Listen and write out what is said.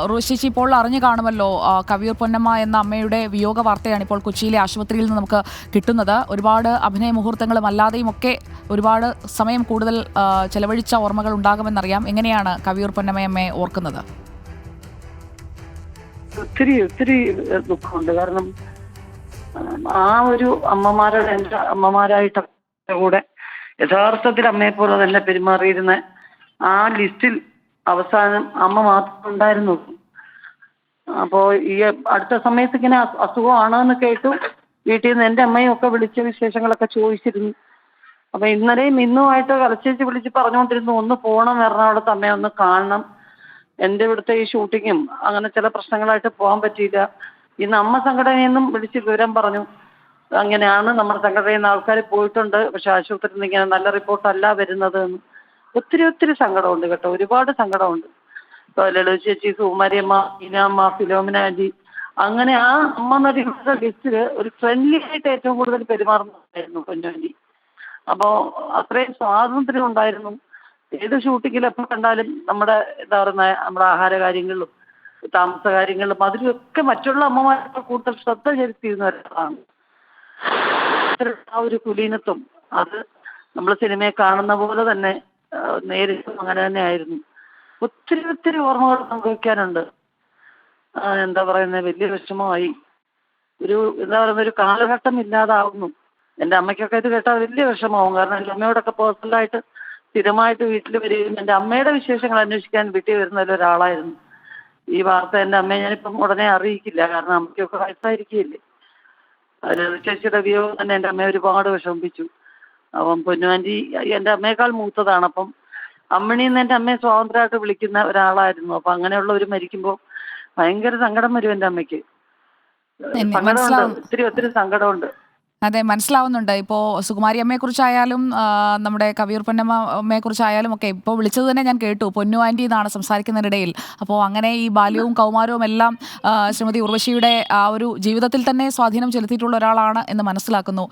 റുശിച്ചി ഇപ്പോൾ അറിഞ്ഞു കാണുമല്ലോ, കവിയൂർ പൊന്നമ്മ എന്ന അമ്മയുടെ വിയോഗ വാർത്തയാണ് ഇപ്പോൾ കൊച്ചിയിലെ ആശുപത്രിയിൽ നിന്ന് നമുക്ക് കിട്ടുന്നത്. ഒരുപാട് അഭിനയ മുഹൂർത്തങ്ങളും അല്ലാതെയും ഒക്കെ ഒരുപാട് സമയം കൂടുതൽ ചെലവഴിച്ച ഓർമ്മകൾ ഉണ്ടാകുമെന്നറിയാം. എങ്ങനെയാണ് കവിയൂർ പൊന്നമ്മയമ്മയെ ഓർക്കുന്നത്? ഒത്തിരി ഒത്തിരി ദുഃഖമുണ്ട്. കാരണം ആ ഒരു എൻ്റെ അമ്മമാരായിട്ട് കൂടെ യഥാർത്ഥത്തിൽ അമ്മയെ പോലെ തന്നെ പെരുമാറിയിരുന്ന ആ ലിസ്റ്റിൽ അവസാനം അമ്മ മാത്രം ഉണ്ടായിരുന്നു. അപ്പോൾ ഈ അടുത്ത സമയത്ത് ഇങ്ങനെ അസുഖമാണെന്ന് കേട്ടു. വീട്ടിൽ നിന്ന് എൻ്റെ അമ്മയും ഒക്കെ വിളിച്ച വിശേഷങ്ങളൊക്കെ ചോദിച്ചിരുന്നു. അപ്പൊ ഇന്നലെയും ഇന്നുമായിട്ട് കലച്ചേച്ചി വിളിച്ച് പറഞ്ഞുകൊണ്ടിരുന്നു, ഒന്ന് പോകണം എറണാകുളത്ത്, അമ്മയെ ഒന്ന് കാണണം. എൻ്റെ ഇവിടുത്തെ ഈ ഷൂട്ടിങ്ങും അങ്ങനെ ചില പ്രശ്നങ്ങളായിട്ട് പോകാൻ പറ്റിയില്ല. ഇന്ന് അമ്മ സംഘടനയിൽ നിന്നും വിളിച്ച് വിവരം പറഞ്ഞു, അങ്ങനെയാണ് നമ്മുടെ സംഘടനയിൽ നിന്ന് ആൾക്കാർ പോയിട്ടുണ്ട്, പക്ഷെ ആശുപത്രിയിൽ നിന്ന് ഇങ്ങനെ നല്ല റിപ്പോർട്ടല്ല വരുന്നത്. ഒത്തിരി ഒത്തിരി സങ്കടമുണ്ട് കേട്ടോ, ഒരുപാട് സങ്കടമുണ്ട്. ഇപ്പോൾ ലളിത ചേച്ചി, സുകുമാരിയമ്മ, ഈനാമ്മ, ഫിലോമിന ആൻറ്റി, അങ്ങനെ ആ അമ്മ നടികളുടെ ലിസ്റ്റിൽ ഒരു ഫ്രണ്ട്ലി ആയിട്ട് ഏറ്റവും കൂടുതൽ പെരുമാറുന്നതായിരുന്നു പൊന്നാൻറ്റി. അപ്പോൾ അത്രയും സ്വാതന്ത്ര്യം ഉണ്ടായിരുന്നു. ഏത് ഷൂട്ടിങ്ങിൽ എപ്പോൾ കണ്ടാലും നമ്മുടെ എന്താ പറയുന്ന നമ്മുടെ ആഹാര കാര്യങ്ങളിലും താമസ കാര്യങ്ങളിലും അതിലൊക്കെ മറ്റുള്ള അമ്മമാരൊക്കെ കൂടുതൽ ശ്രദ്ധ ചെലുത്തിയിരുന്ന ഒരാളാണ്. ആ ഒരു കുലീനത്വം അത് നമ്മൾ സിനിമയെ കാണുന്ന പോലെ തന്നെ നേരിട്ടും അങ്ങനെ തന്നെ ആയിരുന്നു. ഒത്തിരി ഒത്തിരി ഓർമ്മകൾ പങ്കുവയ്ക്കാനുണ്ട്. എന്താ പറയുന്നത്, വലിയ വിഷമമായി. എന്താ പറയുന്ന ഒരു കാലഘട്ടം ഇല്ലാതാവുന്നു. എൻ്റെ അമ്മയ്ക്കൊക്കെ ഇത് കേട്ടാൽ വലിയ വിഷമമാവും. കാരണം എൻ്റെ അമ്മയോടൊക്കെ പേഴ്സണലായിട്ട് സ്ഥിരമായിട്ട് വീട്ടിൽ വരികയും എൻ്റെ അമ്മയുടെ വിശേഷങ്ങൾ അന്വേഷിക്കാൻ വീട്ടിൽ വരുന്നതിൽ ഒരാളായിരുന്നു. ഈ വാർത്ത എൻ്റെ അമ്മയെ ഞാനിപ്പം ഉടനെ അറിയിക്കില്ല, കാരണം അമ്മയ്ക്കൊക്കെ വയസ്സായിരിക്കില്ലേ. ചേച്ചിയുടെ വിയോഗം തന്നെ എൻ്റെ അമ്മയെ ഒരുപാട് വിഷമിപ്പിച്ചു. അപ്പം പൊന്നുവാൻറ്റി എൻ്റെ അമ്മയേക്കാൾ മൂത്തതാണ്. അപ്പം അമ്മണിന്ന് എൻ്റെ അമ്മയെ സ്വാതന്ത്ര്യമായിട്ട് വിളിക്കുന്ന ഒരാളായിരുന്നു. അപ്പം അങ്ങനെയുള്ളവർ മരിക്കുമ്പോൾ ഭയങ്കര സങ്കടം വരും എൻ്റെ അമ്മയ്ക്ക്. സങ്കടമുണ്ട്, ഒത്തിരി ഒത്തിരി സങ്കടമുണ്ട്. അതെ, മനസ്സിലാവുന്നുണ്ട്. ഇപ്പോൾ സുകുമാരി അമ്മയെക്കുറിച്ചായാലും നമ്മുടെ കവിയൂർ പൊന്നമ്മയെക്കുറിച്ചായാലും ഒക്കെ ഇപ്പോൾ വിളിച്ചത് തന്നെ ഞാൻ കേട്ടു, പൊന്നു ആൻറ്റി എന്നാണ് സംസാരിക്കുന്നതിനിടയിൽ. അപ്പോൾ അങ്ങനെ ഈ ബാല്യവും കൗമാരവും എല്ലാം ശ്രീമതി ഉർവശിയുടെ ആ ഒരു ജീവിതത്തിൽ തന്നെ സ്വാധീനം ചെലുത്തിയിട്ടുള്ള ഒരാളാണ് എന്ന് മനസ്സിലാക്കുന്നു.